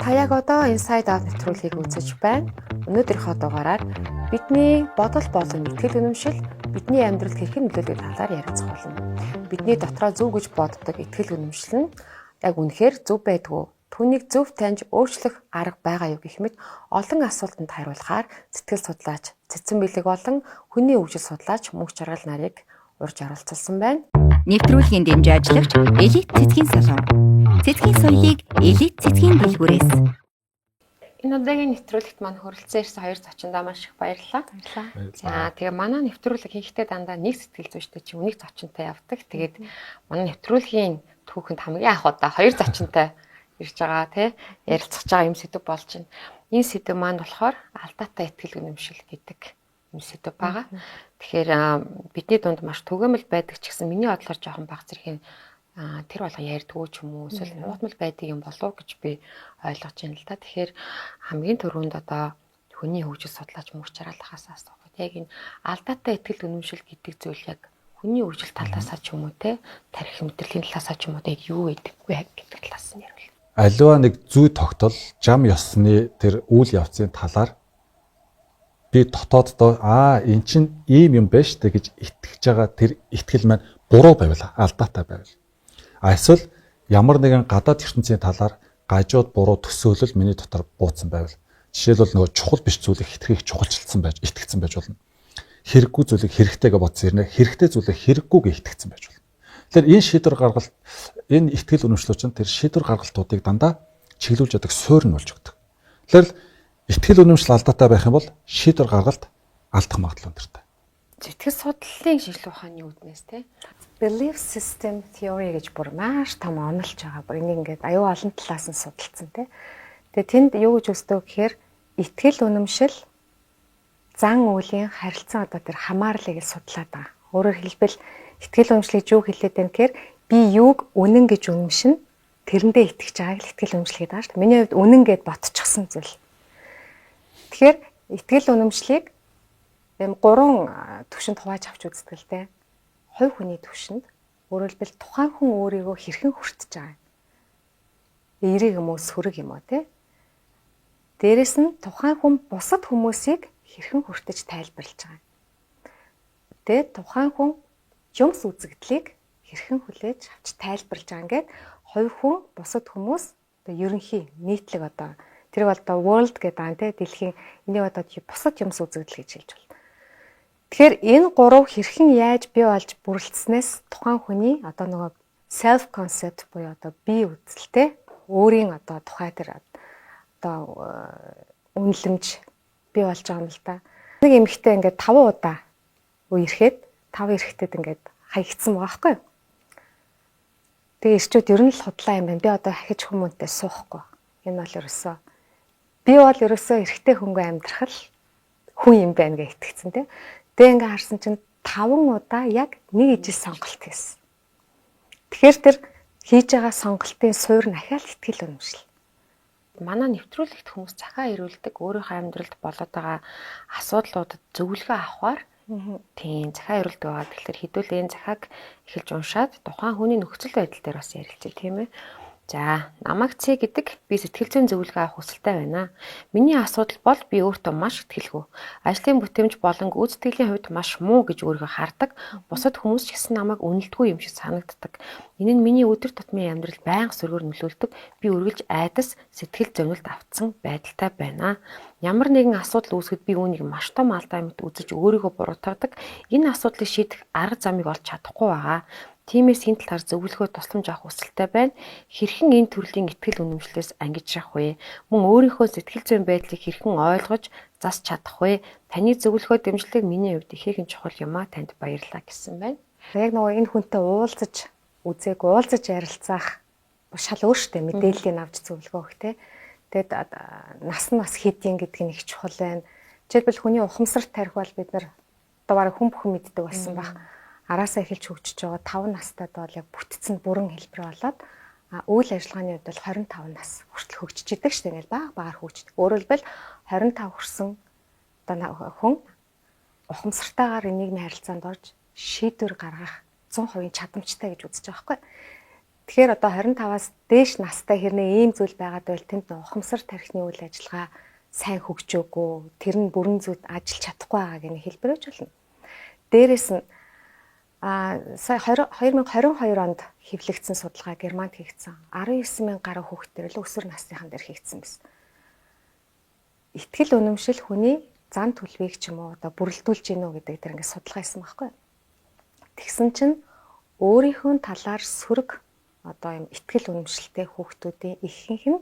Та яг одоо Inside Out нэвтрүүлгийг үзэж байна. Өнөөдрийнхөө дугаараар бидний бодол болон итгэл үнэмшил бидний амьдралд хэрхэн нөлөөлөг талаар ярилцах болно. Бидний дотроо зөв гэж боддог итгэл үнэмшил нь яг үнэхээр зөв байдгүй. Түүнийг зөв таньж өөрчлөх арга байгаа юу гэх мэт олон асуултанд хариулахаар сэтгэл судлаач, цэцэн бэлэг болон хүний хөгжил судлаач мөнх жаргал нарыг урьж оролцуулсан байна. Нэвтрүүлгийн дамжаалагч Элит цэцгийн салон. Цэцгийн соёлыг элит цэцгийн дэлгүүрээс. Энэ удаагийн нэвтрүүлэгт маань хүрэлцэн ирсэн хоёр зочиндоо маш их баярлалаа. За тэгээ манай нэвтрүүлэг хийхдээ дандаа нэг сэтгэл зүйчтэй чи үнийг зочинтой явдаг. Тэгээд манай нэвтрүүлгийн түүхэнд хамгийн анх удаа хоёр зочинтой ирж байгаа тий ярилцах байгаа юм сэдв болж байна. Энэ сэдв маань болохоор алдаатай итгэл үнэмшил гэдэг юм сэдв байгаа. Тэгэхээр бидний дунд маш түгээмэл байдаг ч гэсэн миний бодлоор жоохон баг зэргийн тэр болго ярьдгүй ч юм уу эсвэл нуутмал байдаг юм болов гэж би ойлгож байна л да. Тэгэхээр хамгийн түрүүнд одоо хүний хөгжил судлаач мөнх жаргалахаас асуух. Яг энэ алдаатай итгэл үнэмшил гэдэг зүйл яг хүний хөгжил талаасаа ч юм уу те тарих мэдрэлийн талаасаа ч юм уу яг юу гэдэг вэ гэдэг талаас нь ярил. Аливаа нэг зүй тогтол жам ёсны тэр үйл явцын талаар би дотооддоо эн чинь ийм юм байна штэ гэж итгэж байгаа тэр итгэл маань буруу байвал алдаатай байвал. Эсвэл ямар нэгэн гадаад ертөнцийн талаар гажууд буруу төсөөлөл миний дотор бууцсан байвал. Жишээлбэл нөгөө чухал биш зүйлийг итгэхийг чухалчилсан байж итгэцэн байж болно. Хэрэггүй зүйлийг хэрэгтэйгээ бодсон ирнэ. Хэрэгтэй зүйлийг хэрэггүйгээ итгэцэн байж болно. Тэгэхээр энэ шийдвэр гаргалт энэ итгэл үнэмшлүүд чинь тэр шийдвэр гаргалтуудыг дандаа чиглүүлж яадаг суурь нь болж өгдөг. Тэгэхээр итгэл үнэмшил алдаатай байх юм бол шийдвэр гаргалт алдах магадлал өндөртэй. Итгэл судлалын шинжилгээ ухааны үүднээс те belief system theory гэж бүр маш том онолж байгаа. Бүр энийг ингээд аюу олон талаас нь судалсан те. Тэгээ тэнд юу гэж үздэг гэхээр итгэл үнэмшил зан үйлийн харилцан одоо тэр хамаарлыг судлаад байгаа. Өөрөөр хэлбэл итгэл үнэмшлийг юу хэлээд байна гэхээр би юуг үнэн гэж үнэмшин тэрэндээ итгэж байгааг л итгэл үнэмшил гэдэг байна шүү дээ. Миний хувьд үнэн гэд ботчихсон зүйл. Тэгэхээр итгэл үнэмшлийг ийм гурван түвшинд хувааж авч үздэг л дээ. Хувь хүний түвшинд өөрөөр хэлбэл тухайн хүн өөрийгөө хэрхэн хүртэж байгаа. Эерэг юм уу, сүрэг юм уу те. Дээрэс нь тухайн хүн бусад хүмүүсийг хэрхэн хүртэж тайлбарлаж байгаа. Тэгээд тухайн хүн юмс үзэгдлийг хэрхэн хүлээж авч тайлбарлаж байгаа ингээд хувь хүн бусад хүмүүс одоо ерөнхий нийтлэг одоо тэр бол одоо world гэдэг аа те дэлхийн энийг одоо бусад юмс үзэгдэл гэж хэлж байна. Тэгэхээр энэ гурав хэрхэн яаж бий болж бүрэлдснээс тухайн хүний одоо нөгөө self concept буюу одоо бие үзэлтэй өөрийн одоо тухай тэр одоо үнэлэмж бий болж байгаа юм л да. Нэг эмэгтэй ингээд 5 удаа үерхэд 5 эрэхтэд ингээд хаягдсан байгаа байхгүй юу? Тэгээ ирчүүд ер нь л худлаа юм байна. Би одоо хахиж хүмүүнтэй суухгүй. Энэ бол ерөөсөө би бол ерөөсөө эрэхтэй хөнгөө амьдрах л хүн юм байна гэж итгэцэн тий. Тэгээ ингээ харсан чинь 5 удаа яг нэг ижил сонголт хийсэн. Тэгэхээр тэр хийж байгаа сонголтын суурь нь ахаал итгэл үнэмшил. Манай нэвтрүүлэгт хүмүүс захаа ирүүлдэг өөрийнхөө амьдралд болоод байгаа асуудлуудад зөвлөгөө авахар тийм захаа ирүүлдэг байгаа. Тэгэхээр хэдүүлээ энэ захааг эхэлж уншаад тухайн хүний нөхцөл байдал дээр бас ярилцъя тийм ээ. За, намайг Ц гэдэг би сэтгэл зүйн зөвлөгөө авах хүсэлтэй байна. Миний асуудал бол би өөртөө маш итгэлгүй. Ажлын бүтээмж болон гүйцэтгэлийн хувьд маш муу гэж өөрийгөө хардаг. Бусад хүмүүс ч гэсэн намайг үнэлдэггүй юм шиг санагддаг. Энэ нь миний өдөр тутмын амьдрал байнга сөргөөр нөлөөлдөг. Би үргэлж айдас сэтгэл зовнилт автсан байдалтай байна. Ямар нэгэн асуудал үүсгэхэд би үүнийг маш том алдаа мэт үзэж өөрийгөө буруутгадаг. Энэ асуудлыг шийдэх арга замыг олж чадахгүй байгаа. Тиймээс энэ талаар зөвлөгөө тусламж авах хүсэлтэй байна. Хэрхэн энэ төрлийн итгэл үнэмшлээс ангиж явах вэ? Мөн өөрийнхөө сэтгэл зүйн байдлыг хэрхэн ойлгож засч чадах вэ? Таны зөвлөгөө дэмжлэг миний хувьд ихээхэн чухал юм а. Танд баярлалаа гэсэн байна. Яг нөгөө энэ хүнтэй уулзаж ярилцах шал өөр штэ мэдээллийг авч зөвлөгөө өгөх те. Тэгэд нас нь бас хэдийн гэдэг нь их чухал байна. Жишээлбэл хүний ухамсарт тарих бол бид нар одоо бараг хүн бүхэн мэддэг болсон баг. Араасаа эхэлж хөгжиж байгаа 5 настайд бол яг бүтцэн бүрэн хэлбэр болоод үйл ажиллагааны үед бол 25 нас хүртэл хөгжиж идэг шүү дээ. Ингээл багаар хөгжиж. Өөрөөр хэлбэл 25 хүрсэн одоо хүн ухамсартайгаар нийгмийн харилцаанд орж шийдвэр гаргах 100% чадамжтай гэж үзэж байгаа байхгүй. Тэгэхээр одоо 25-аас дээш настай хэрнээ ийм зүйл байгаад байвал тэнд ухамсар тархины үйл ажиллагаа сайн хөгжөөгүй, тэр нь бүрэн зүйд ажиллаж чадахгүй байгааг нь хэлбэрэж болно. Дээрээс нь сая 2022 онд хэвлэгдсэн судалгаа Германд хийгдсэн. 19,000 гаруй хүүхдэр л өсвөр насныхан дээр хийгдсэн байсан. Итгэл үнэмшил хүний зан төлөвийг ч юм уу одоо бүрэлдүүлж гинөө гэдэг тэр ингээд судалгаа хийсэн байхгүй. Тэгсэн чинь өөрийнхөө талаар сөрөг одоо юм итгэл үнэмшилтэй хүүхдүүдийн ихэнх нь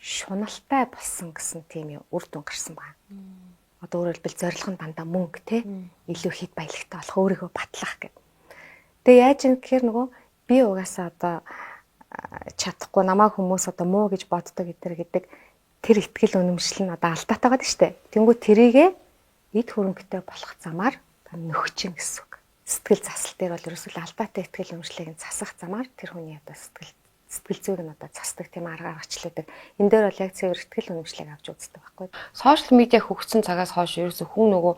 шуналтай болсон гэсэн тийм үр дүн гарсан байна. Одоо өөрөөр хэлбэл зорилго нь дандаа мөнгө те илүү хэд баялагтай болох өөрийгөө батлах гэх. Тэгээ яаж юм гэхээр нөгөө би угаасаа одоо чадахгүй намайг хүмүүс одоо муу гэж боддог гэдэг тэр итгэл үнэмшил нь одоо алдаатай байгаа шүү дээ. Тэнгүү тэрийгэ эд хөрөнгөтэй болох замаар нөхчин гэсэн үг. Сэтгэл засал дээр бол ерөөсөө алдаатай итгэл үнэмшлийг засах замаар тэр хүний одоо сэтгэл зүйг нь одоо засдаг тийм аргаар ачлаадаг. Энэ дээр бол яг цэвэр итгэл үнэмшлийг авч үздэг байхгүй. Сошиал медиа хөгжсөн цагаас хойш ерөөсөө хүн нөгөө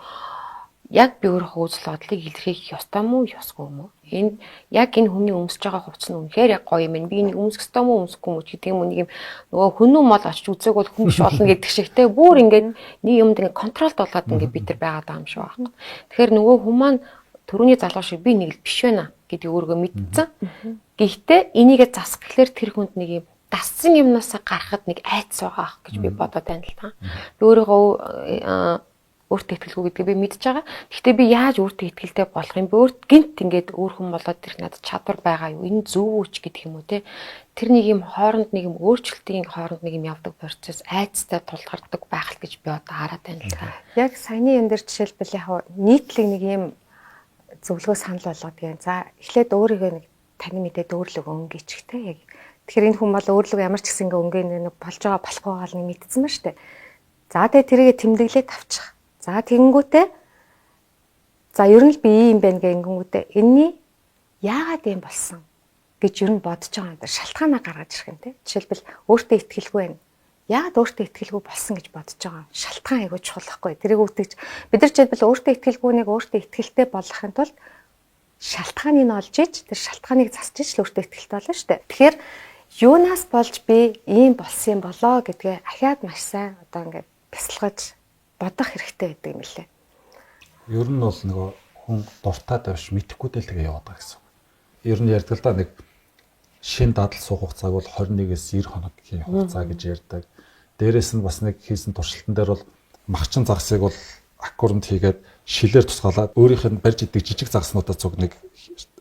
яг би өөрөө үзэл бодлыг илэрхийлэх ёстой мó ёсгүй мó. Энэ яг энэ хүний өмсөж байгаа хувцас нь үнэхээр яг гоё юм. Би энийг өмсөх ёстой мó өмсөхгүй мó гэдэг юм нэг юм нөгөө хүнүү мол очиж үзээг бол хүн биш болно гэдэг шигтэй бүр ингээд нэг юмд ингээд контролд болоод ингээд бид нар байгаад байгаа юм шиг байна. Тэгэхээр нөгөө хүн маань түрүүний залуу шиг би нэг л биш байна гэдэг өөргөө мэдсэн. Гэхдээ энийгээ засах гэхлээр тэр хүнд нэг юм дассан юмнасаа гарахад нэг айц байгаа гэж би бодоод байна л та. Би өөрийгөө өөртөө итгэлгүй гэдгийг би мэдж байгаа. Гэхдээ би яаж өөртөө итгэлтэй болох юм бэ? Өөрт гинт ингээд өөр хүн болоод ирэх надад чадвар байгаа юу? Энэ зөв үуч гэдэг юм уу те? Тэр нэг юм хооронд нэг юм өөрчлөлтийн хооронд нэг юм явдаг процесс айцтай тулгардаг байх л гэж би одоо хараад байна л та. Яг саяны юм дээр жишээлбэл яг нийтлэг нэг юм зөвлөгөө санал болгоод гэн. За эхлээд өөрийгөө нэг таны мэдээд өөрлөгөө өнгөч гэх яг. Тэгэхээр энэ хүн бол өөрлөгөө ямар ч гэсэн ингээ өнгөө нэг болж байгаа болохгүй гал нэг мэдсэн ба штэ. За тэгээ тэрийгэ тэмдэглээд авчих. За тэгэнгүүтээ за ер нь л би ийм байна гэнгүүтээ энэний яагаад ийм болсон гэж ер нь бодож байгаа юм даа шалтгаанаа гаргаж ирэх юм те. Жишээлбэл өөртөө итгэлгүй байна. Яагаад өөртөө итгэлгүй болсон гэж бодож байгаа юм. Шалтгаан айгуу чухал байхгүй. Тэрийг үүтгэж бид нар жишээлбэл өөртөө итгэлгүйнийг өөртөө итгэлтэй болгохын тулд шалтгааныг нь олж иж тэр шалтгааныг засч иж л өөртөө итгэлтэй болно шүү дээ. Тэгэхээр юунаас болж би ийм болсон юм болоо гэдгээ ахаад маш сайн одоо ингээд бясалгаж бодох хэрэгтэй байдаг юм лээ. Ер нь бол нөгөө хүн дуртай давш мэдхгүй тэл тэгээ яваад байгаа гэсэн. Ер нь ярьдаг л да нэг шин дадал суух хугацааг бол 21-ээс 90 хоногийн хугацаа гэж ярьдаг. Дээрээс нь бас нэг хийсэн туршилтан дээр бол махчин загсыг бол аккорд хийгээд шилээр тусгаалаад өөрийнх нь барьж идэг жижиг загснуудаа цуг нэг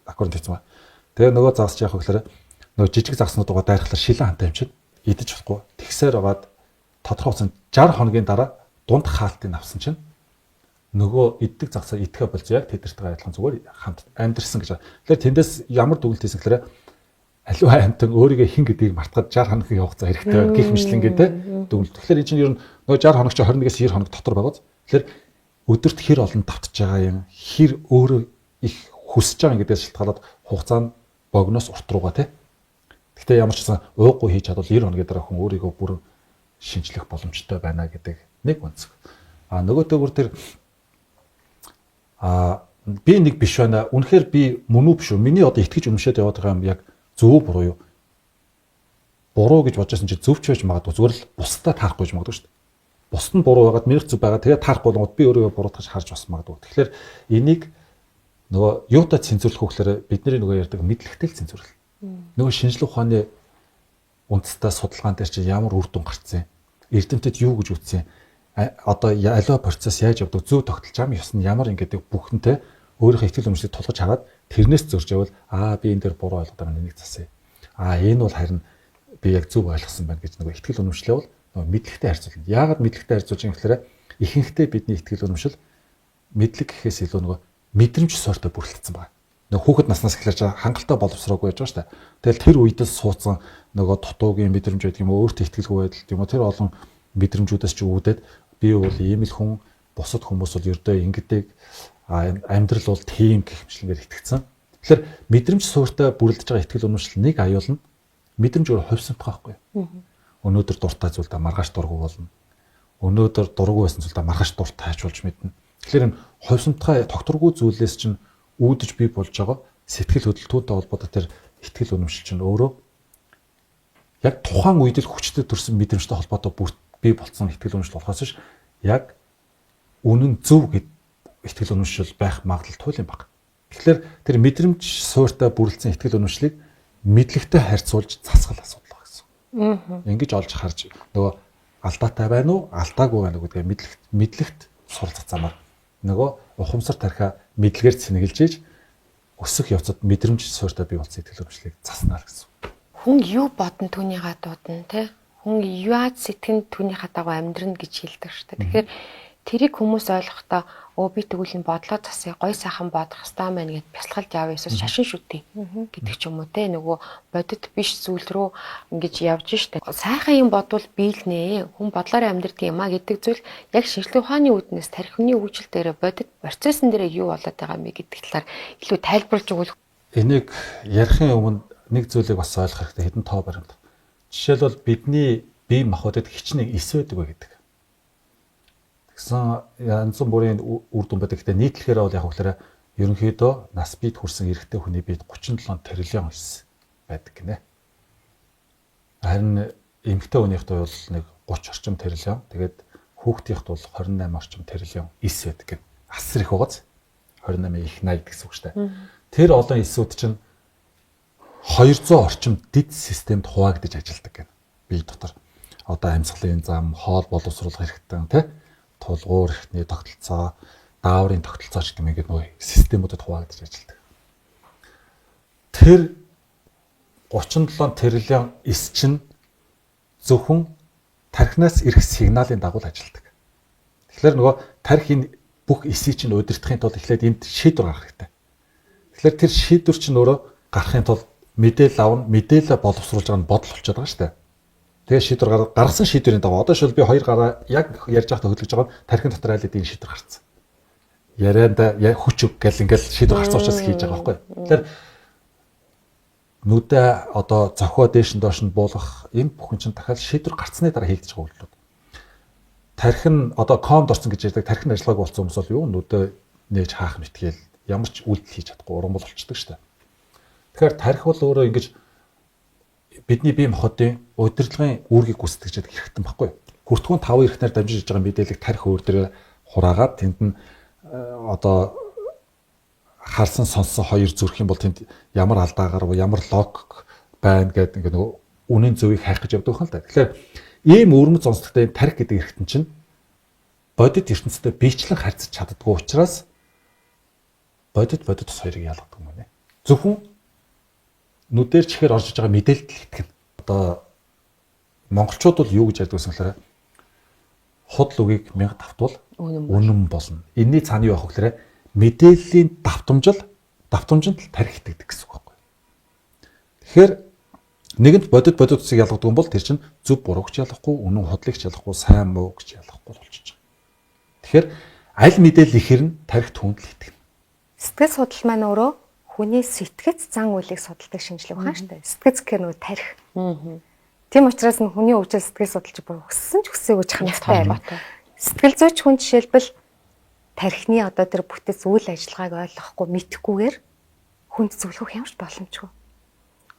аккорд хийсэн ба. Тэгээ нөгөө загс яах вэ гэхээр нөгөө жижиг загснуудаа дайрахлаар шилэн хантай юм чинь идэж болохгүй. Тэгсээр аваад тодорхой хугацаанд 60 хоногийн дараа дунд хаалтыг авсан чинь нөгөө иддэг загсаа идэхэ болж яг тэдэртэйгээ адилхан зүгээр хамт амьдэрсэн гэж. Тэгэхээр тэндээс ямар дүгнэлт хийсэн гэхээр аливаа амтан өөрийгөө хин гэдгийг мартахад 60 хоногийн хугацаа хэрэгтэй гэх мэтлэн гэдэг дүгнэлт. Тэгэхээр энэ чинь ер нь нөгөө 60 хоног чи 21-ээс 90 хоног дотор байгаа. Тэгэхээр өдөрт хэр олон давтж байгаа юм, хэр өөрөө их хүсэж байгаа гэдгээс шалтгаалаад хугацаа нь богноос урт руугаа тий. Гэхдээ ямар ч гэсэн ууггүй хийж чадвал 90 хоногийн дараа хүн өөрийгөө бүр шинжлэх боломжтой байна гэдэг нэг үнцэг. Нөгөөтэйгүр тэр би нэг биш байна. Үнэхээр би мөн үү биш үү? Миний одоо итгэж үнэмшээд яваад байгаа юм яг зөв буруу юу? Буруу гэж бодож байсан чи зөв ч байж магадгүй. Зүгээр л бусдаа таарахгүй гэж магадгүй шүү дээ. Бусд нь буруу байгаад миний зөв байгаа. Тэгээ таарахгүй болгоод би өөрийгөө буруутгаж харж бас магадгүй. Тэгэхээр энийг нөгөө юутай цензурлах вэ гэхээр бидний нөгөө ярьдаг мэдлэгтэй л цензурлах. Нөгөө шинжлэх ухааны үндэстэй судалгаан дээр чи ямар үр дүн гарцсан? Эрдэмтэд юу гэж үтсэн? Одоо аливаа процесс яаж явдаг? Зөв тогтолж ам ёс нь ямар ингэдэг бүхэнтэй өөрийнхөө итгэл үнэмшлийг тулгаж хараад тэрнээс зөрж явал би энэ дээр буруу ойлгоод байгаа нэг засъя. Энэ бол харин би яг зөв ойлгосон байна гэж нөгөө итгэл үнэмшлээ бол нөгөө мэдлэгтэй харьцуулна. Яагаад мэдлэгтэй харьцуулж байгаа юм гэхээр ихэнхдээ бидний итгэл үнэмшил мэдлэг гэхээс илүү нөгөө мэдрэмж сортой бүрэлдэхсэн байна. Нөгөө хүүхэд наснаас эхлэж хангалттай боловсроогүй байж байгаа шүү дээ. Тэгэл тэр үедээс суудсан нөгөө дутуугийн мэдрэмж байдаг юм уу, өөртөө итгэлгүй байдал тийм үү, тэр олон мэдрэмжүүдээс ч үүдээд би бол ийм л хүн, бусад хүмүүс бол ердөө ингэдэг амьдрал бол тийм гэх мэтлэнгээр итгэцэн. Тэгэхээр мэдрэмж суурьтай бүрэлдэж байгаа итгэл үнэмшил нэг аюул нь мэдрэмж өөр хувьсамтгай байхгүй юу? Өнөөдөр дуртай зүйлдээ маргааш дургу болно. Өнөөдөр дургу байсан зүйлдээ маргааш дуртай хажуулж мэднэ. Тэгэхээр энэ хувьсамтгай тогтворгүй зүйлээс чинь үүдэж бий болж байгаа сэтгэл хөдлөлтүүтэй холбоотой тэр итгэл үнэмшил чинь өөрөө яг тухайн үед л хүчтэй төрсэн мэдрэмжтэй холбоотой бий болсон итгэл үнэмшил болохоос ш яг үнэн зөв гэд итгэл үнэмшил байх магадлал туйл юм баг. Тэгэхээр тэр мэдрэмж суурьтай бүрэлдсэн итгэл үнэмшлийг мэдлэгтэй харьцуулж засгал асуудал гэсэн. Ингэж олж харж нөгөө алдаатай байна уу, алдаагүй байна уу гэдгээ мэдлэгт суралцах замаар нөгөө ухамсар тархиа мэдлэгээр цэнэглэж ийж өсөх явцад мэдрэмж суурьтай бий болсон итгэл үнэмшлийг заснаа гэсэн. Хүн юу бодно түүнийгаа дуудана тий. Хүн яаж сэтгэн түүнийхээ дагуу амьдрна гэж хэлдэг шүү дээ. Тэгэхээр тэрийг хүмүүс ойлгохдоо би тэгвэл бодлоо засъя гой сайхан бодох хэрэгтэй мэн гэд бясалгалд яваа эсвэл шашин шүтээ гэдэг ч юм уу те нөгөө бодит биш зүйл рүү ингэж явж штэ. Сайхан юм бодвол биелнэ. Хүн бодлоор амьдрдаг юм а гэдэг зүйл яг шинжлэх ухааны үүднээс тархины хөгжил дээр бодит процессын дээр юу болоод байгаа юм бэ гэдэг талаар илүү тайлбарлаж өгвөл энийг ярихын өмнө нэг зүйлийг бас ойлгох хэрэгтэй хэдэн тоо баримт. Жишээлбэл бидний бие махбодод хичнээн эс байдаг вэ гэдэг. Тэгсэн янз бүрийн үр дүн байдаг. Гэхдээ нийтлэхээр бол яг хөглөрөө ерөнхийдөө нас бид хүрсэн эрэгтэй хүний биед 37 триллион эс байдаг гинэ. Харин эмэгтэй хүнийхд бол нэг 30 орчим триллион. Тэгээд хүүхдийнхд бол 28 орчим триллион эс байдаг гин. Асар их байгааз 28 их 80 гэсэн үг шүү дээ. Тэр олон эсүүд чинь 200 орчим дэд системд хуваагдаж ажилладаг гэнэ. Бие дотор. Одоо амьсгалын зам, хоол боловсруулах хэрэгтэн тий тулгуур эрхтний тогтолцоо, дааврын тогтолцоо ч гэмээр нөгөө системүүдэд хуваагдаж ажилладаг. Тэр 37 триллион эс чинь зөвхөн тархинаас ирэх сигналын дагуу ажилладаг. Тэгэхээр нөгөө тархины бүх эсийг чинь удирдахын тулд эхлээд энд шийдвэр гаргах хэрэгтэй. Тэгэхээр тэр шийдвэр чинь өөрөө гаргахын тулд мэдээлэл авна, мэдээлэл боловсруулж байгаа нь бодол болчиход байгаа шүү дээ. Тэгээ шийдвэр гаргасан шийдвэрийн дагуу одоо шил би хоёр гараа яг ярьж байхдаа хөдөлгөж байгаа нь тархин дотор айлд энэ шийдвэр гарцсан. Ярианда хүч өг гэл ингээл шийдвэр гарцсан учраас хийж байгаа байхгүй. Тэгэхээр нүдэ одоо зохио дээш нь доош нь буулгах энэ бүхэн чинь дахиад шийдвэр гарцсны дараа хийгдэж байгаа үйлдэл. Тархин одоо комд орсон гэж ярьдаг тархин ажиллагааг болсон хүмүүс бол юу нүдэ нээж хаах мэтгээл ямар ч үйлдэл хийж чадахгүй уран болчихдог шүү дээ. Тэгэхээр тархи бол өөрөө ингэж бидний бие махбодын удирдлагын үүргийг гүйцэтгэж яадаг хэрэгтэн баггүй. Хүртгүүн 5 эрхтнээр дамжиж байгаа мэдээлэл тархи өөр дээр хураагаад тэнд нь одоо харсан сонссон хоёр зүрх юм бол тэнд ямар алдаагаар ямар логик байна гэдэг ингээ нөгөө үнэн зөвийг хайх гэж явдаг юм л да. Тэгэхээр ийм өрмөц онцлогтой тархи гэдэг хэрэгтэн чинь бодит ертөнцтэй биечлэн харьцаж чаддгүй учраас бодит ус хоёрыг ялгадаг юм байна. Зөвхөн нүдээр чихээр орж иж байгаа мэдээлэлд итгэнэ. Одоо монголчууд бол юу гэж ярьдаг вэ гэхээр худал үгийг 1000 давтвал үнэн болно. Энийний цааны юу байх вэ гэхээр мэдээллийн давтамжинд тархи итгэдэг гэсэн үг байхгүй. Тэгэхээр нэгэнд бодит усыг ялгадаг юм бол тэр чинь зөв бурууг ч ялгахгүй, үнэн худлыг ч ялгахгүй, сайн муу гэж ялгахгүй болчихж байгаа. Тэгэхээр аль мэдээлэл ихээр нь тархи түүнд л итгэнэ. Сэтгэл судлал маань өөрөө хүний сэтгэц зан үйлийг судалдаг шинжилгээ ухаан шүү дээ. Сэтгэц гэх нөгөө тархи. Тийм учраас хүний өвчл сэтгэл судлалч бүр өссөн ч өсөөгүй чанартай байна. Сэтгэл зүйч хүн жишээлбэл тархины одоо тэр бүтэц үйл ажиллагааг ойлгохгүй мэдхгүйгээр хүнд зөвлөх ямар ч боломжгүй.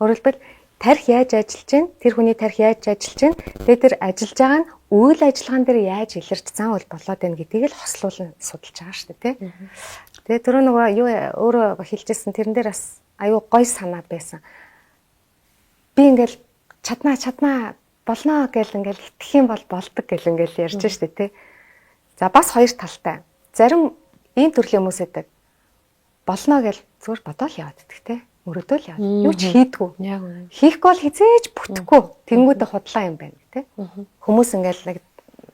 Өөрөөр хэлбэл тархи яаж ажиллаж байна? Тэр хүний тархи яаж ажиллаж байна? Тэгээд тэр ажиллаж байгаа нь үйл ажиллагаан дээр яаж илэрч зан үйл болоод байна гэдгийг л хослуулан судалж байгаа шүү дээ, тий. Тэгээд түрүү нөгөө юу өөрөө хэлжсэн тэрэн дээр бас аюу гой санаа байсан. Би ингээл чаднаа болно гэл ингээл итгэх юм бол болдог гэл ингээл ярьж штэ тий. За бас хоёр талтай. Зарим ийм төрлийн хүмүүс байдаг. Болно гэл зүгээр бодоол яваад идэх тий. Мөрөдөл яваад. Юу ч хийдгүү. Яг үнэ. Хийхгүй бол хизээж бүтэхгүй. Тэнгүүдээ худлаа юм байна тий. Хүмүүс ингээл нэг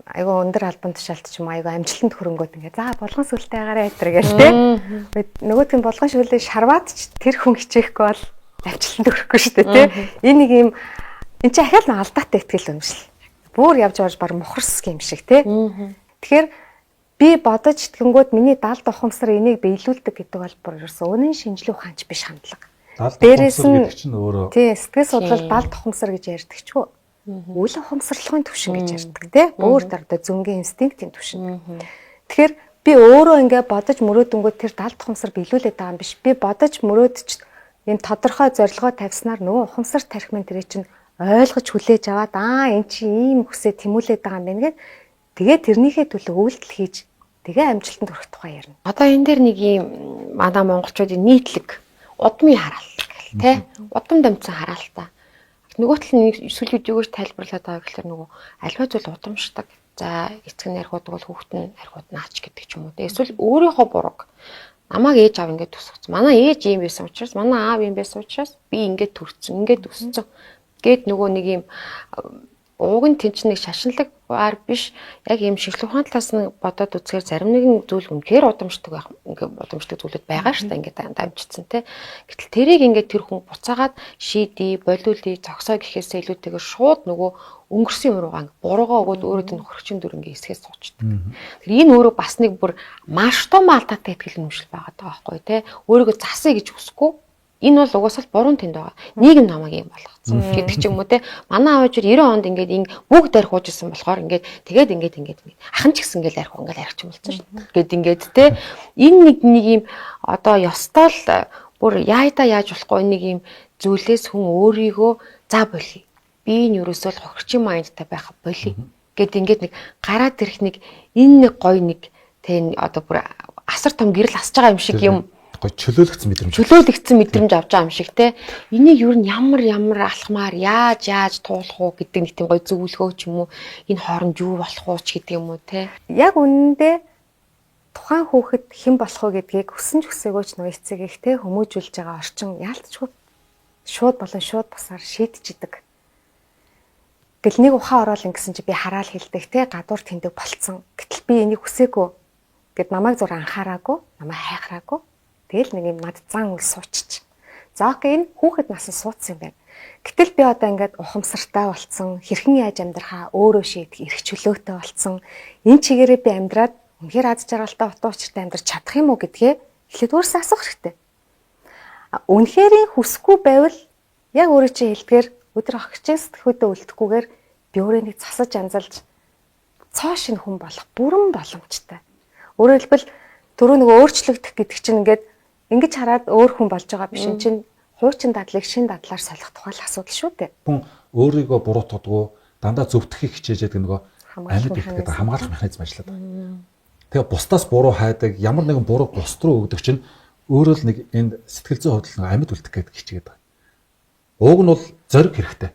айгу өндөр албан тушаалт ч юм айгу амжилтанд хөрөнгөд ингээ за болгон сүлтэй агараа ятэр гээл те нөгөөдг нь болгон шүлээ шарваад ч тэр хүн хичээхгүй бол амжилтанд хүрэхгүй шүү дээ те энэ нэг юм эн чинь ахаал нэг алдаатай ихтгэл өмшл бүр явж орж баг мохорс юм шиг те тэгэхээр би бодож итгэнгүүт миний даалд ухамсар энийг биелүүлдэг гэдэг бол бүр ерөөсөө үнэн шинжлэх ухаанч биш хандлага дээрээс нь тий сэтгэл судлал даалд ухамсар гэж ярьдаг ч гоо үйл ухамсарлахын төвшин гэж ярьдаг тий бүр дардаа зөнгийн инстинктийн төвшин. Тэгэхээр би өөрөө ингээ бодож мөрөөдөнгөө тэр даалт ухамсар биелүүлээд байгаа юм биш. Би бодож мөрөөдч энэ тодорхой зорилгоо тавьснаар нөгөө ухамсар тархимын тэрий чинь ойлгож хүлээж аваад эн чи ийм хүсээ тэмүүлээд байгаа юм байна гэд тэгээ тэрнийхээ төлөө үйлдэл хийж тэгээ амжилтанд хүрэх тухай ярина. Одоо энэ дээр нэг юм манай монголчуудын нийтлэг удмын хараалт гэл те. Удам дамжсан хараалтаа. Нөгөө тал нэг эсвэл юугүйж тайлбарлаад байгаа гэхээр нөгөө альва зүйл удамшдаг. За эцэг нь архиудаг бол хүүхэд нь архиуд наач гэдэг ч юм уу те. Эсвэл өөрийнхөө бурууг намайг ээж аав ингэж төсгөцсөн. Манай ээж ийм байсан учраас манай аав ийм байсан учраас би ингэж төрсөн, ингэж өссөн. Гэт нөгөө нэг юм ууг нь тэнч нэг шашинлаг баар биш яг ийм шинжлэх ухааны талаас нь бодоод үзэхээр зарим нэгэн зүйл үнэхээр удамшдаг байх ингээд удамшдаг зүйлүүд байгаа шүү дээ ингээд дамжчихсан те. Гэтэл тэрийг ингээд тэр хүн буцаагаад шийдий, болиулъя, зогсоо гэхээсээ илүүтэйгээр шууд нөгөө өнгөрсөн юм руугаа буруугаа өгөөд өөрөөд нь хөрөгчийн дүр ингээд эсгээс суучдаг. Тэр энэ өөрөө бас нэг бүр маш том алдаатай ихтгэл үнэмшил байгаа даа байхгүй те. Өөрийгөө засъя гэж хүсэхгүй. Энэ бол угаасаа буруу тэнд байгаа. Нийгэм намайг юм болгоцсон гэдэг ч юм уу те. Манай аавч 90 онд ингээд бүгд арх уужсэн болохоор ингээд тэгээд ахын ч гэсэн ингээд арх ингээд архич юм болсон шүү дээ. Ингээд ингээд те. Энэ нэг юм одоо ёстой л бүр яайда яаж болохгүй нэг юм зүйлээс хүн өөрийгөө за болий. Би энэ юусоо л хохирчин майндтай байх болий. Гэт ингээд нэг гараад ирэх нэг энэ нэг гой нэг те одоо бүр асар том гэрэл асж байгаа юм шиг юм. Чөлөөлөгдсөн мэдрэмж авч байгаа юм шиг те. Энийг юу н ямар алхмаар яаж туулах уу гэдэг нэг тийм гоё зөвлөгөө ч юм уу. Энэ хооронд юу болох уу ч гэдэг юм уу те. Яг үнэндээ тухайн хүүхэд хэн болох вэ гэдгийг хүссэн ч хүсээгүй ч нөгөө эцэг ихтэй хүмүүжүүлж байгаа орчин яалтчгүй шууд болон шууд бусаар шийдчихдэг. Гэл нэг ухаан ороод ингэсэн чи би хараал хэлдэг те гадуур тэндэг болцсон. Гэтэл би энийг хүсээгүй гэд намайг зур анхаараагүй, намайг хайхраагүй. Тэгэл нэг юм над зан үл суучч. За окей энэ хүүхэд насанд суудсан юм байна. Гэтэл би одоо ингээд ухамсартай болцсон, хэрхэн яаж амьдрахаа өөрөө шийдэх эрх чөлөөтэй болцсон. Энэ чигээрээ би амьдраад үнэхээр аз жаргалтай утга учиртай амьдрах чадах юм уу гэдгээ эхлээд өөрөөсөө асуух хэрэгтэй. Үнэхээр хүсэхгүй байвал яг өөрөө чи хэлдгээр өдөр огчээс хөдөө үлдэхгүйгээр би өөрөө нэг засаж анзалж цоо шин хүн болох бүрэн боломжтой. Өөрөөр хэлбэл түрүү нөгөө өөрчлөгдөх гэдэг чинь ингээд ингэж хараад өөр хүн болж байгаа биш энэ чинь хуучин дадлыг шин дадлаар солих тухай асуудал шүү дээ. Хүн өөрийгөө буруутгадгүй дандаа зөвтгөхийг хичээж яадаг нөгөө амьд үлдэхэд хамгаалах механизм ажилладаг. Тэгээ бусдаас буруу хайдаг ямар нэгэн буруу бус руу өгдөг чинь өөрөө л нэг энд сэтгэл зүйн хувьд нэг амьд үлдэх гэдэг хичээгээд байгаа. Ууг нь бол зориг хэрэгтэй.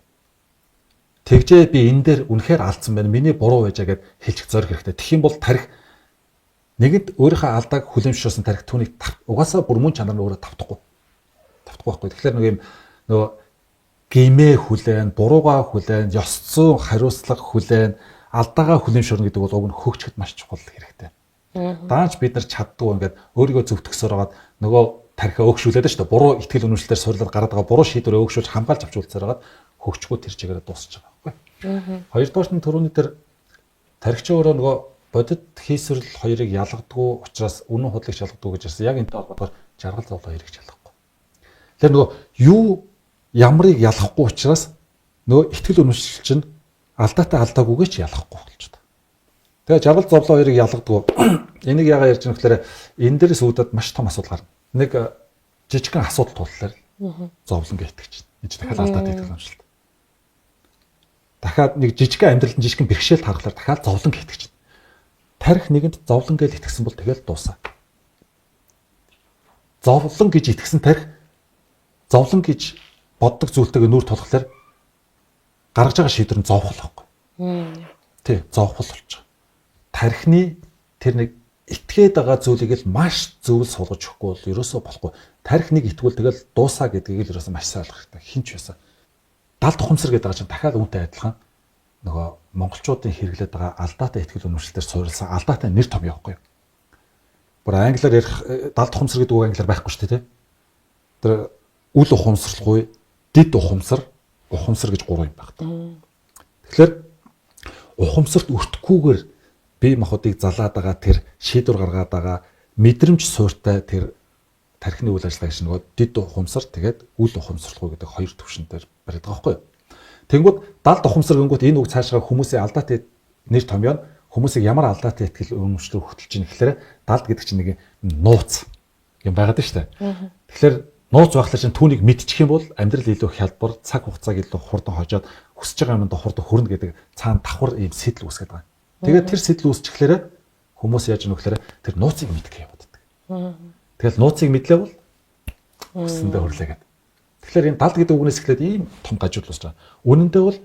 Тэгжээ би энэ дээр үнэхээр алдсан байна. Миний буруу байжаа гэд хэлчих зориг хэрэгтэй. Тэгэх юм бол тарих нэгэнд өөрийнхөө алдааг хүлэмжшүүлсэн тарих түүнийг угаасаа бүр мөн чанар нь өөрөө тавтахгүй байхгүй. Тэгэхээр нэг юм нөгөө гимээ хүлээн, буруугаа хүлээн, ёс зүйн хариуцлага хүлээн, алдаагаа хүлэмжшүүлнэ гэдэг бол уг нь хөгжөхөд маш чухал хэрэгтэй. Даанч бид нар чаддгүй ингээд өөрийгөө зөвтгсөөр хагаад нөгөө тарихаа өөгшүүлээд шүү дээ. Буруу итгэл үнэмшлээр сурлаад гараад байгаа буруу шийдвэрээ өөгшүүлж хамгаалж авчулцаар хагаад хөгжихгүй тэр чигээрээ дуусч байгаа байхгүй. Хоёрдугаар нь түрүүний тэр тарихч өөрөө нөгөө бодит хийсвэрл хоёрыг ялгадгүй учраас үнэн худлыг ялгадгүй гэж ярьсан. Яг энэтэй холбоотойгоор жаргал зовлоо хоёрыг ялгахгүй. Тэгэхээр нөгөө юу ямрыг ялгахгүй учраас нөгөө итгэл үнэмшил чинь алдаатай алдаагүйгээ ч ялгахгүй болж байна. Тэгээ жаргал зовлоо хоёрыг ялгадгүй. Энийг яагаад ярьж байгаа гэхээр энэ дээрээс үүдээд маш том асуудал гарна. Нэг жижигхэн асуудал туллаар зовлон гэтгэж байна. Энд дахиад алдаатай итгэл үнэмшил. Дахиад нэг жижигхэн амьдралын жижигхэн бэрхшээл харгалаар дахиад зовлон гэтгэж байна. Тарих нэгэнд зовлон гэж итгэсэн бол тэгэл дуусаа. Зовлон гэж итгэсэн тарих зовлон гэж боддог зүйлтэйгээ нүүр тулахлаар гаргаж байгаа шийдвэр нь зовхол байхгүй. Тий, зовхол болж байгаа. Тарихны тэр нэг итгээд байгаа зүйлийг л маш зөвл суулгаж өгөхгүй бол ерөөсөө болохгүй. Тарих нэг итгүүл тэгэл дуусаа гэдгийг л ерөөсөө маш сайн ойлгох хэрэгтэй. Хин ч байсан. Далд ухамсар гэдэг байгаа чинь дахиад үүнтэй адилхан нөгөө монголчуудын хэрэглээд байгаа алдаатай итгэл үнэмшлэлээр суурилсан алдаатай нэр том явахгүй. Бүр англиар ярих далд ухамсар гэдэг үг англиар байхгүй шүү дээ. Тэр үл ухамсарлгүй, дид ухамсар гэж 3 юм байна. Тэгэхээр ухамсарт өртөхгүйгээр бие махбодыг залаад байгаа тэр шийдвэр гаргаад байгаа мэдрэмж суурьтай тэр тархины үйл ажиллагаа гэж нөгөө дид ухамсар тэгээд үл ухамсарлгүй гэдэг хоёр төвшөнтөөр бариад байгаа байхгүй юу? Тэнгүүд далд ухамсар гингүүт энэ үг цаашгаа хүмүүсийн алдаатай нэр томьёо хүмүүсийг ямар алдаатай итгэл үнэмшлэр хөтөлж ийн гэхээр далд гэдэг чинь нэг нууц юм байгаад шүү дээ. Тэгэхээр Нууц байхлаар чинь түүнийг мэдчих юм бол амьдрал илүү хялбар, цаг хугацааг илүү хурдан хожоод хүсэж байгаа юмд хурдан хүрнэ гэдэг цаана давхар ийм сэтэл үүсгээд байгаа. Тэгээд тэр сэтэл үүсчихлээр хүмүүс яаж нөхлөөр тэр нууцыг мэдэх юм боддог. Тэгэл нууцыг мэдлээ бол хүссэндээ хүрлээгээд. Тэгэхээр энэ далд гэдэг үгнээс эхлээд ийм том гажууд болж байгаа. Үнэндээ бол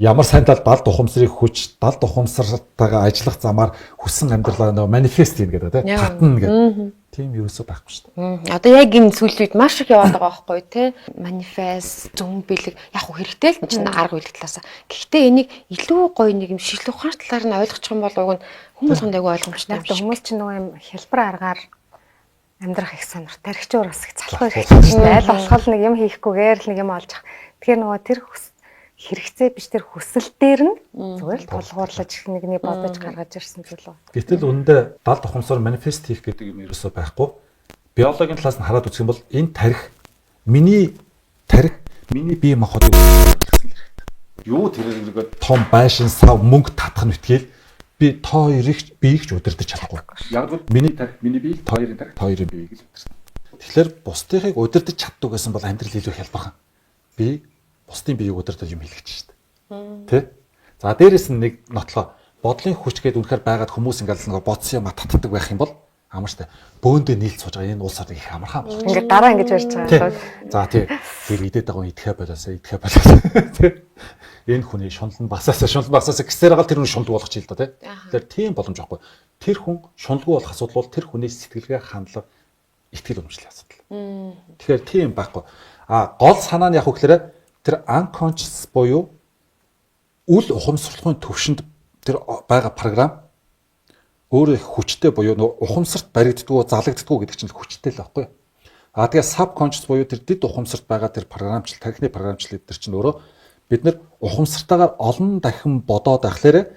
ямар сайн тал далд ухамсарыг хүч, далд ухамсартайгаа ажиллах замаар хүссэн амьдралаа нөгөө манифест хийн гэдэг тийм татна гэдэг. Тийм ерөөсөө байхгүй шүү дээ. Одоо яг энэ сүүлийн үед маш их яваад байгаа байхгүй тий. Манифест, зөв бэлэг яг уу хэрэгтэй л чинь арга үйлдэл талаас. Гэхдээ энийг илүү гоё нэг юм шилжүүлэх ухаан талаар нь ойлгочих юм бол уг нь хүмүүс айгүй ойлгомжтой юм шиг. Хүмүүс чинь нөгөө юм хялбар аргаар амьдрах их сонирхтой. Тархичуур бас их залхуу их чинь аль болох нэг юм хийхгүйгээр л нэг юм олж ах. Тэгэхээр нөгөө тэр хэрэгцээ биш тэр хүсэл дээр нь зүгээр л тулгуурлаж нэгний бодож гаргаж ирсэн зүйл үү. Гэтэл үүндээ далд ухамсаар манифест хийх гэдэг юм ерөөсөө байхгүй. Биологийн талаас нь хараад үзэх юм бол энэ тарих миний бие махбодыг гэсэн хэрэгтэй. Юу тэр том байшин сав мөнгө татах нь үтгэл би та хоёрыг биеийг ч удирдах чадахгүй. Яг л миний тарих миний бие та хоёрын тарих та хоёрын биеийг л удирдах. Тэгэхээр бусдыг удирдах чаддаг гэсэн бол амьдрал илүү хялбархан. Би бусдын биеийг удирдах юм хэлгэж шүү дээ. Тэ? За дээрэс нь нэг нотлоо бодлын хүч гээд үнэхээр байгаад хүмүүс ингээл нэг бодсон юм татдаг байх юм бол амар штэ. Бөөндөө нийлж сууж байгаа энэ улс орныг их амархан болж. Ингээд дараа ингэж барьж байгаа. За тий. Тэр идээд байгаа идэхэ болоосаа. Тэ? Энэ хүний шунал нь басаасаа гэсээр гал тэр хүн шунал болгох чийл да тий. Тэгэхээр тийм боломж байхгүй. Тэр хүн шуналгүй болох асуудал бол тэр хүний сэтгэлгээ хандлага итгэл үнэмшлийн асуудал. Тэгэхээр тийм байхгүй. Гол санаа нь яг үгээр тэр unconscious буюу үл ухамсарлахын төвшөнд тэр байгаа програм өөрөө их хүчтэй буюу ухамсарт баригддгүү, залагддгүү гэдэг чинь хүчтэй л байхгүй. Тэгээ subconscious буюу тэр дэд ухамсарт байгаа тэр програмчлал, тархины програмчлал эдгээр чинь өөрөө бид нар ухамсартаагаар олон дахин бодоод байхлаарэ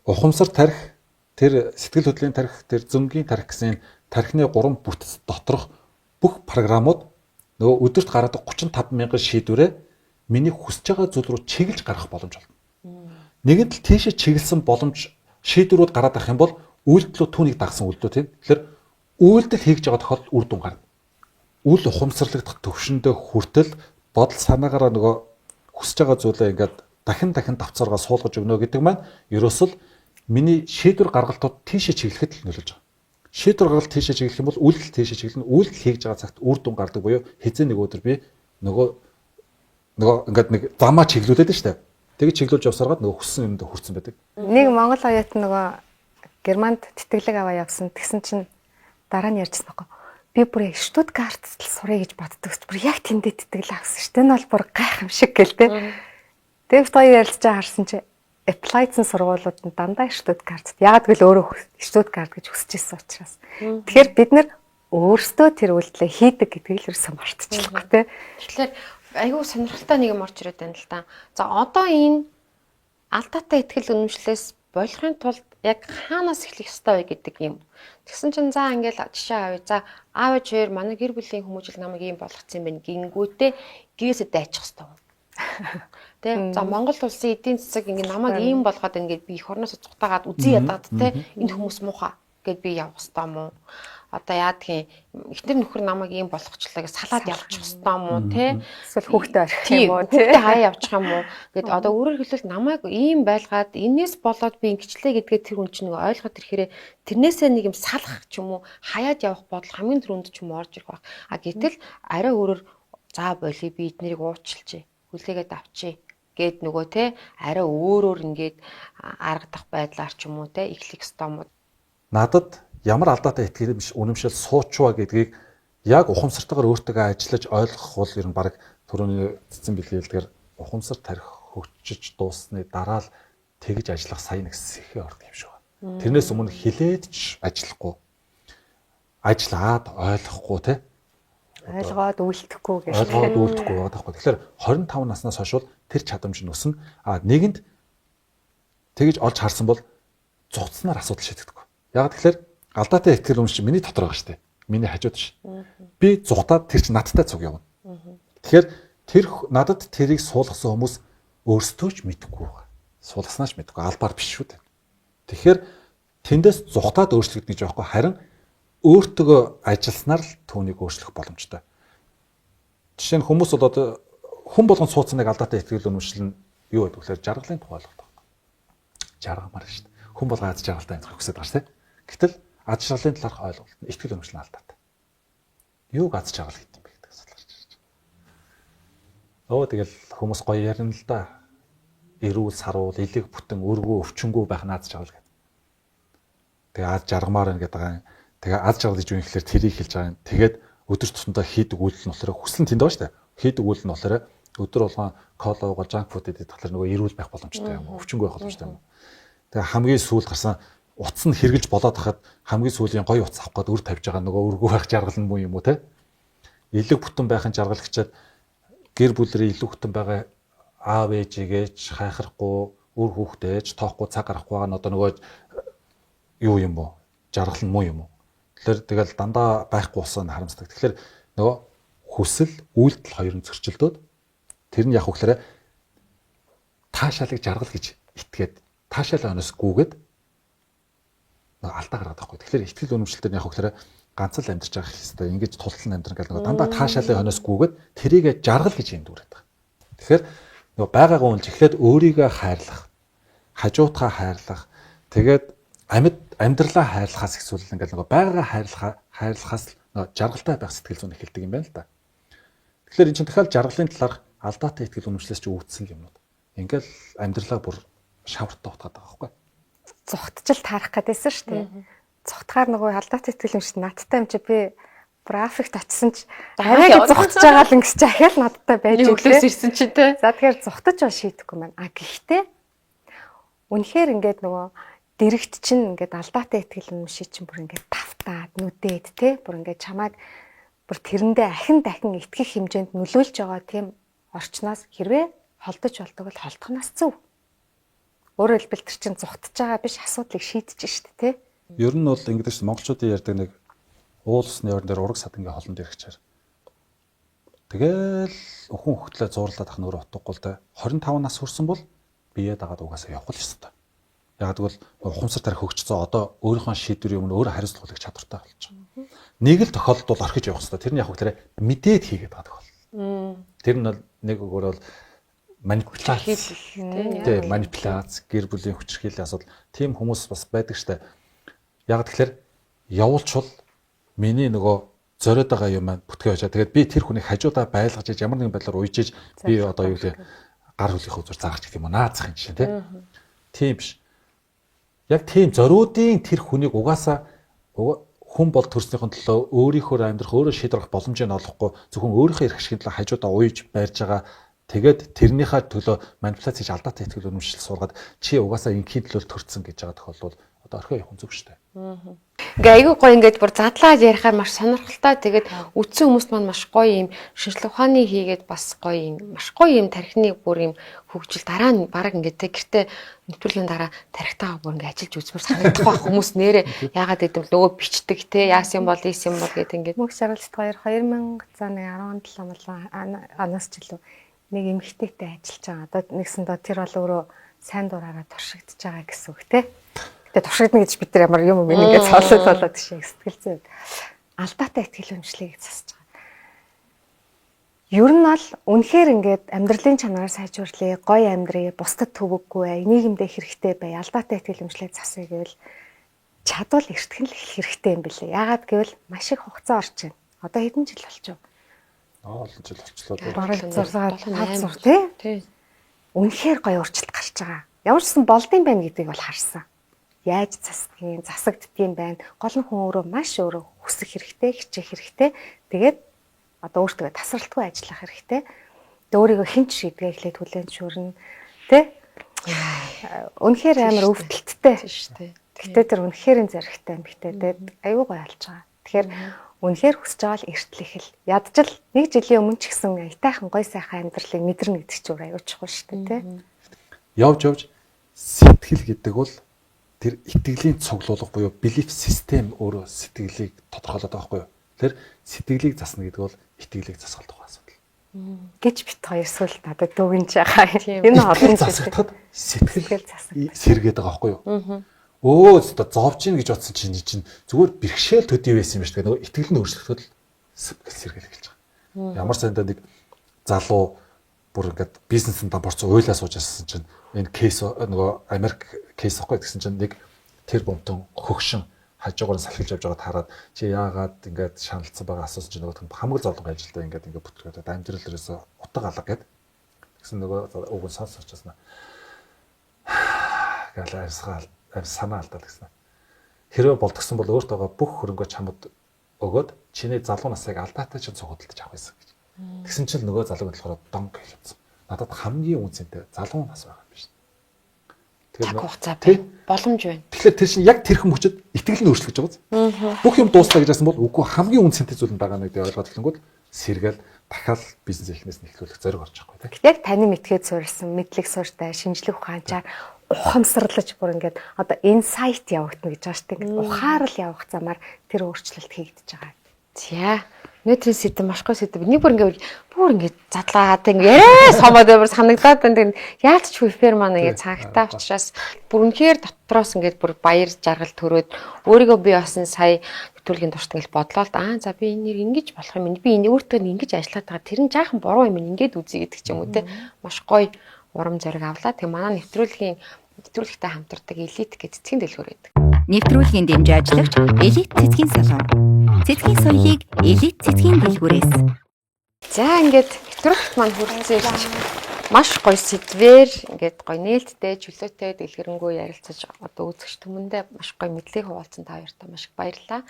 ухамсар тарих, тэр сэтгэл хөдлөлийн тарих, тэр зөнгийн тарих гэсэн тархины 3 бүтэц доторх бүх програмууд нөгөө өдөрт гараад 35 мянган шийдвэрээ миний хүсэж байгаа зүйл рүү чиглэж гаргах боломж олно. Нэгэнт л тийшээ чиглэсэн боломж шийдвэрүүд гараад ах юм бол үйлдэлүүд түүнийг дагсан үйлдэл тийм. Тэгэхээр үйлдэл хийж байгаа тохиолдолд үр дүн гарна. Үл ухамсарлагдах төвшөндөө хүртэл бодол санаагаараа нөгөө хүсэж байгаа зүйлээ ингээд дахин давцааргаа суулгаж өгнө гэдэг маань ерөөсөл миний шийдвэр гаргалтууд тийшээ чиглэхэд л нөлөөлж байгаа. Шийдвэр гаргалт тийшээ чиглэх юм бол үйлдэл тийшээ чиглэнэ. Үйлдэл хийж байгаа цагт үр дүн гардаг буюу хэзээ нэг өдөр би нөгөө ингээд нэг замаа чиглүүлээд нь штэ. Тэгээ чиглүүлж явсаргаад нөгөө хүссэн юмд хүрсэн байдаг. Нэг Монгол оюут нөгөө Германд тэтгэлэг аваа явсан. Тэгсэн чинь дараа нь ярьжсэн байхгүй. Би бүр Штутгарт сурыг гэж боддог. Бүр яг тэндээ тэтгэл авсан шүү. Тэн бол бүр гайхамшиг гэл тэ. Тэгээд хоёр ярилцж байгаа харсан чи applied-сэн сургуулиуд нь дандаа Штутгарт. Яг л өөрөө Штутгарт гэж хүсэж ирсэн учраас. Тэгэхээр бид нэр өөрсдөө тэр үйлдэлээ хийдэг гэдгийг л ерөөсөө мартчихлаа тэ. Тэгэхээр айгүй сонирхолтой нэг юм орж ирээд байна л да. За одоо энэ алдаатай ихтгэл үнэмшлээс болохын тулд яг хаанаас эхлэх ёстой вэ гэдэг юм. Тэгсэн чинь за ингээл жишээ авъя. За аав ээж хоёр манай гэр бүлийн хүмүүжил намайг ийм болгоцсон юм байна гингүүтээ гэрээсээ дайчих ёстой. Тэ за Монгол улсын эдийн засаг ингээ намайг ийм болгоод ингээд би эх орноос цутаагаад үзий ядаад тэ энэ хүмүүс муухай гэд би явах ёстой юм уу? Одоо яадгийн эхнэр нөхөр намайг ийм болгочлаа гэж салаад явчих ёстой юм уу те эсвэл хүүхдээ арих юм уу те хүүхдээ хаяа явчих юм уу гэд одоо өөрөөр хэлбэл намайг ийм байлгаад энэс болоод би ингэчлээ гэдгээ тэр хүн чинь ойлгоод ирэхээр тэрнээсээ нэг юм салах ч юм уу хаяад явах бодол хамгийн түрүүнд ч юм уу орж ирэх баг. Гэтэл арай өөрөөр за болий би эднэрийг уучлалчээ хүлээгээд авчий гэд нөгөө те арай өөрөөр ингээд аргадах байдлаар ч юм уу те эхлэх ёстой юм уу. Надад ямар алдаатай итгэл үнэмшил суучваа гэдгийг яг ухамсартайгаар өөртөө ажиллаж ойлгох бол ер нь баг түрүүний цэцэн бэлгэлдгээр ухамсар тарих хөгжиж дуусны дараа л тэгж ажиллах сайн нэгсэхээ ордог юм шиг байна. Тэрнээс өмнө хилээд ч ажиллахгүй ажиллаад ойлгохгүй те ойлгоод үйлдэхгүй гэж. Ойлгоод үйлдэхгүй байгаа байхгүй. Тэгэхээр 25 наснаас хойш тэр чадамж нь өснө. Нэгэнд тэгж олж харсан бол зугцснаар асуудал шийдэгдэхгүй. Яг тэгэхээр алдаатай итгэл үнэмшил миний дотор байгаа шүү дээ. Миний хажууд ш. Би зугатаад тэр чинь надтай цуг явна. Тэгэхээр тэр надад тэрийг суулгасан хүмүүс өөрсдөө ч мэдэхгүй байгаа. Суулгаснаач мэдэхгүй албаар биш шүү дээ. Тэгэхээр тэндээс зугатаад өөрчлөгдөх гэж байхгүй харин өөртөө ажилласнаар л түүнийг өөрчлөх боломжтой. Жишээ нь хүмүүс бол одоо хүн болгон суудсан нэг алдаатай итгэл үнэмшил нь юу гэдэг вэ? Жаргалын тухай ойлголт. Жаргамаар шүү дээ. Хүн болго аз жаргалтай амьдрах хүсэж байгаа шүү дээ. Гэтэл аз жаргалын талаарх ойлголт нь итгэл үнэмшил нь алдаатай. Юуг аз жаргал гэдэг юм бэ гэдэг асуулт гарч ирж байна. Тэгэл хүмүүс гоё ярина л да. Эрүүл, саруул, элэг бүтэн, өргөө, өвчнгөө байх нь аз жаргал гэдэг. Тэгээ аз жаргамаар байна гэдэг байгаа юм. Тэгээ аз жаргал гэж юу юм гэхээр тэрийг хэлж байгаа юм. Тэгээд өдөр тутамдаа хийдэг үйлдэл нь болохоор хүсэл нь тэнд байгаа шүү дээ. Хийдэг үйлдэл нь болохоор өдөр болгон кола уугаад junk food идэх болохоор нөгөө эрүүл байх боломжтой юм. Өвчнгөө байх боломжтой юм. Тэгээ хамгийн сүүл гарсан утас нь хэрглэж болоод хахад хамгийн сүүлийн гоё утас авах гээд өр тавьж байгаа нөгөө өргөө байх жаргал нь муу юм уу те? Элэг бүтэн байхын жаргал гэчээд гэр бүлэрээ илүү бүтэн байгаа аав ээжийгээж хайхрахгүй, үр хүүхдээж тоохгүй цаг гарахгүй байгаа нь одоо нөгөө юу юм бо? Жаргал нь муу юм уу? Тэгэл дандаа байхгүй болсон харамсдаг. Тэгэхээр нөгөө хүсэл, үйлдэл хоёр нь зөрчилдөөд тэр нь яг хөглөрэ таашаалыг жаргал гэж итгээд таашаалаа өнөсгүйгээд нөгөө алдаа гаргаад байхгүй. Тэгэхээр итгэл үнэмшил төр яг хөглөрэ ганц л амьдарч байгаа хэвээр ингэж тултал амьдран гэл нөгөө дандаа таашаалаа өнөсгүйгээд тэрийгэ жаргал гэж юм дүүрээд байгаа. Тэгэхээр нөгөө байгаагаа үнэлж эхлээд өөрийгөө хайрлах, хажуутгаа хайрлах, тэгээд амьдралаа хайрлахаас ихсүүл ингээл нөгөө байгаагаа хайрлахаас нөгөө жаргалтай байх сэтгэл зүйн эхэлдэг юм байна л да. Тэгэхээр энэ чинь дахиад жаргалын талаарх алдаатай итгэл үнэмшлээс ч үүдсэн юмнууд. Ингээл амьдралаа бүр шавартай утгаад байгаа байхгүй. Зүгтжил таарах гэдээсэн шүү дээ. Зүгтгаар нөгөө алдаатай итгэл үнэмшил надтай юм чи би бүр Африкт очисон ч арай зүгтж байгаа л ингэс чи ахаал надтай байж өглөөс ирсэн чи те. За тэгэхээр зүгтж бол шийдэхгүй маань. Гэхдээ үнэхээр ингээд нөгөө дэрэгт чинь ингээд алдаатай итгэл үнэмшил чинь бүр ингээд тавтаад нүдээд те бүр ингээд чамайг бүр тэрэндээ дахин итгэх хэмжээнд нөлөөлж байгаа тийм орчноос хэрвээ холдож болдог бол холдохноос зөв. Өөрөөр хэлбэл тэр чинь зүгтж байгаа биш асуудлыг шийдэж штэ те. Ер нь бол ингэдэж монголчуудын ярьдаг нэг уулсны орон дээр ураг садангийн холонд ирэхчээр. Тэгэл өхөн хөхтлээ зуурлаад ах нөр утгагүй л да 25 нас хүрсэн бол бие дагаад угаасаа явах л ёстой. Яг тэгвэл ухамсар тарих хөгжцөө одоо өөрийнхөө шийдвэрийн өмнө өөрөө хариуцлах чадвартай болж байгаа. Нэг л тохиолдолд бол орхиж явах хэрэгтэй. Тэр нь яг хөглөрэ мэдээд хийгээд байгаа тохиолдол. Тэр нь бол нэг өгөр бол манипуляц тийм манипуляц гэр бүлийн хүчирхийллийн асуудал тийм хүмүүс бас байдаг штэ. Яг тэгэхээр явуулчвал миний нөгөө зориод байгаа юм маань бүтгээ очаа. Тэгээд би тэр хүнийг хажуудаа байлгаж иж ямар нэгэн байдлаар уйжиж би одоо юу вэ гар хөлийнхөө зур заагч гэх юм уу наацах юм жишээ тийм биш. Яг тийм зориудын тэр хүнийг угаасаа хүн бол төрснийхэн төлөө өөрийнхөө амьдрах өөрөө шийдвэрх боломжийг олохгүй зөвхөн өөрийнхөө эрх ашигын төлөө хажуудаа уйж байрж байгаа. Тэгээд тэрнийхээ төлөө манипуляц хийж алдаатай итгэл үнэмшил суулгаад чи угаасаа ингийн төлөө төрцөн гэж байгаа тохиолдол одоо орхио явах зүг шүү дээ. Ингээ айгүй гоё ингээд бүр задлаад ярихаар маш сонирхолтой. Тэгээд үдсэн хүмүүст маань маш гоё юм шинжлэх ухааны хийгээд бас гоё юм маш гоё юм тархины бүр юм хөгжил дараа нь баг ингээд те гэртээ нэвтрүүлгийн дараа тархитаа бүр ингээд ажиллаж үзмэр санагдах байх хүмүүс нэрээ яагаад гэдэм нөгөө бичдэг те яас юм бол ийс юм бол гэдэг ингээд мөнх шаргалт 2017 оноос ч илүү нэг эмэгтэйтэй ажиллаж байгаа. Одоо нэгсэндээ тэр бол өөрөө сайн дураараа туршигдж байгаа гэсэн үг те. Тэгээ туршигдна гэж бид нар ямар юм ингээд цаалаад болоод тийш сэтгэл зүйд алдаатай итгэл үнэмшлийг засаж байгаа. Ер нь бол үнэхээр ингээд амьдралын чанараа сайжруулъя, гоё амьдрья, бусдад төвөггүй бай, нийгэмдээ хэрэгтэй бай, алдаатай итгэл үнэмшлийг засъя гэвэл чадвал эртгэн л хэрэгтэй юм билээ. Яагаад гэвэл маш их хугацаа орж байна. Одоо хэдэн жил болчихов? Олон жил болчлоо. Бараг 6 тий. Үнэхээр гоё өөрчлөлт гарч байгаа. Ямар ч сан болдсон байна гэдгийг бол харсан. Яаж засагддгийм байна. Гол нь хүн өөрөө маш өөрөө хүсэх хэрэгтэй, хичээх хэрэгтэй. Тэгээд одоо өөртөө тасралтгүй ажиллах хэрэгтэй. Тэгээд өөрийгөө хэн ч шийдгээ эхлээд хүлээн зөвшөөрнө. Тэ? Үнэхээр амар өвдөлттэй шүү дээ. Гэтэ тэр үнэхээр зэрэгтэй эмэгтэйдээ аюу гоё алж байгаа. Тэгэхээр үнэхээр хүсэж байгаа л эртлэх л. Ядчил нэг жилийн өмнө ч гэсэн айтайхан гоё сайхан амьдралыг мэдэрнэ гэдэг чинь аюу чухал шүү дээ, тэ? Явж сэтгэл гэдэг бол тэр итгэлийн цуглуулга буюу belief system өөрөө сэтгэлийг тодорхойлоод байгаа байхгүй юу? Тэр сэтгэлийг засна гэдэг бол итгэлийг засах тухай асуудал. Гэж бит хоёр сүлд надад дүгнж байгаа. Энэ олон засагдахад сэтгэл сэргээд байгаа байхгүй юу? Өөстө зовж ийн гэж бодсон чинь зүгээр бэрхшээл төдий байсан юм шүү дээ. Нөгөө итгэл нь өөрчлөгдөд сэргээл эхэлж байгаа. Ямар сандаа нэг залуу бүр ингээд бизнесэнд борцоо уйлаа сууж ирсэн чинь энэ кейс нөгөө Америк кейс ахгүй гэсэн чинь нэг тэр бомтон хөгшин хажуугаар нь салхилж явж байгаад хараад чи яагаад ингээд шаналцсан байгаа асуусан чинь нөгөө хамаг зовлон ажилдаа ингээд бүтгэхэд дамжрал ерөөсө утга алга гэдэг. Тэгсэн нөгөө уг нь сонсож часнаа. Галаа санаа алдаад гэсэн. Хэрвээ болдгсон бол өөртөө байгаа бүх хөрөнгөө чамд өгөөд чиний залуу насыг алдаатай чинь цугуудалж авах байсан гэж. Тэгсэн чинь нөгөө залууг болохоор донг хэлсэн. Надад хамгийн үнцэнтэй залуу нас байгаа юм биш. Тэгэхээр хугацаа бай. Боломж байна. Тэгэхээр тэр чинь яг тэрхэн хүчит итгэл нь өөрчлөж байгаа. Бүх юм дуустаа гэж хэлсэн бол үгүй хамгийн үнцэнтэй зүйл нь байгаа нэг дээ ойлгоод хэлэнгүүт сэргээл дахиад бизнес эхнээс нь эхлүүлэх зориг орж байгаа юм. Яг таны мэтгээд суурьсан, мэдлэг суурьтай, шинжлэх ухаанчаар ухамсарлаж бүр ингээд одоо инсайт явагдана гэж байгаа шүү дээ. Ухаарал явах замаар тэр өөрчлөлт хийгдэж байгаа. За. Өнөөдрийн сэдэв маш гоё сэдэв. Нэг бүр ингээд задлаад ингээд яриа сомоод бүр санагдаад байна. Яалт ч вифер маань ингээд цагтаа учраас бүр үнэхээр дотроос ингээд бүр баяр жаргал төрөөд өөрийгөө би басан сая нэвтрүүлгийн туршид ингээд бодлоо л за би энийг ингэж болох юм. Би энэ өөртөө ингэж ажиллаад байгаа. Тэр нь жаахан буруу юм ингээд үзье гэдэг ч юм уу те. Маш гоё урам зориг авлаа. Тэгээ манай нэвтрүүлэгтэй хамтардаг элит гэж цэцгийн дэлгүүр байдаг. Нэвтрүүлгийн дэмжиж ажиллагч Элит цэцгийн салон. Цэцгийн соёлыг элит цэцгийн дэлгүүрээс. За ингээд нэвтрүүлэгт маань хүрэлцэн ирж маш гоё сэдвээр ингээд гоё нээлттэй чөлөөтэй дэлгэрэнгүй ярилцаж одоо үзэгч түмэндээ маш гоё мэдлэг хуваалцсан та хоёртаа маш их баярлалаа.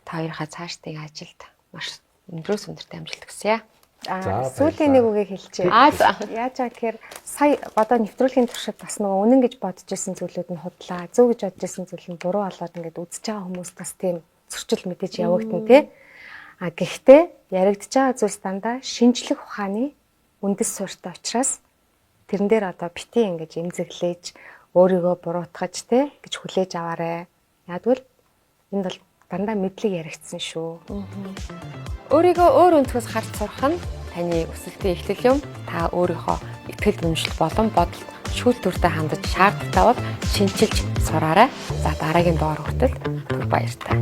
Та хоёрынхаа цаашдын ажилд маш өндрөөс өндөртэй амжилт хүсье. Сүүлийн нэг үгийг хэлчихье. Яаж байгаа гэхээр сая одоо нэвтрүүлгийн туршид бас нөгөө үнэн гэж бодож исэн зүйлүүд нь худлаа. Зөв гэж бодож исэн зүйл нь буруу болоод ингээд үзэж байгаа хүмүүс бас тийм зөрчил мэдээж явагдана тий. Гэхдээ яригдж байгаа зүйлс дандаа шинжлэх ухааны үндэс суурьтай учраас тэрэн дээр одоо бити ингэж эмзэглээж өөрийгөө буруутгаж тий гэж хүлээж аваарэ. Ягдвал энд бол дандаа мэдлэг яригдсан шүү. Өөрийгөө өөр өнцгөөс харж сурах нь таны өсөлтийн эхлэл юм. Та өөрийнхөө итгэл үнэмшил болон бодолд шүүлтүртэй хандаж шаардлагатай бол шинчилж сураарай. За дараагийн доор хүртэл баяртай.